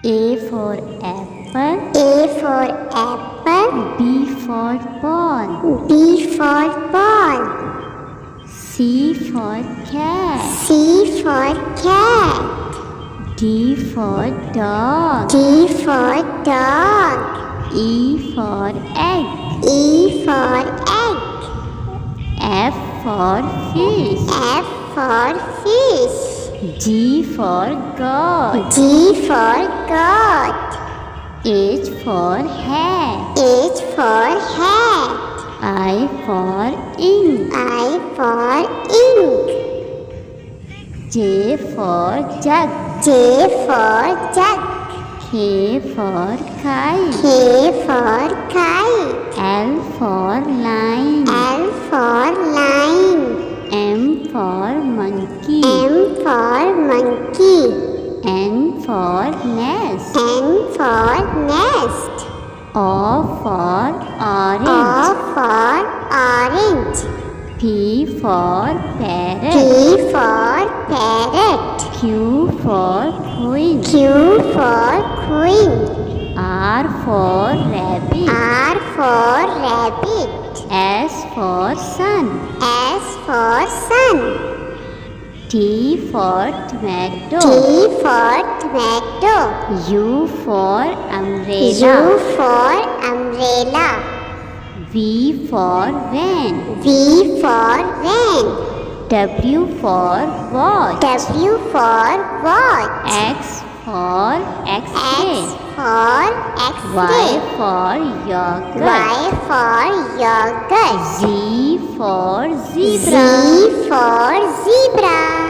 A for apple. A for apple. B for ball. B for ball. C for cat. C for cat. D for dog. D for dog. E for egg. E for egg. F for fish. F for fish. G for goat. G for goat. H for hat. H for hat. I for ink. I for ink. J for jug. J for jug. K for kite. K for kite. L for line. L for line. M for monkey. M for monkey. N for nest. N for nest. O for O orange. for orange. P for P parrot. for parrot. Q for queen. Q for queen. R for rabbit. R for rabbit. S for sun. S for sun. T for tomato. T for tomato. U for umbrella. U for umbrella. V for van. V for van. W for watch. W for watch. X for X-ray. X for Y X-ray. for yogurt. Y for yogurt. Z for Z zebra. for zebra.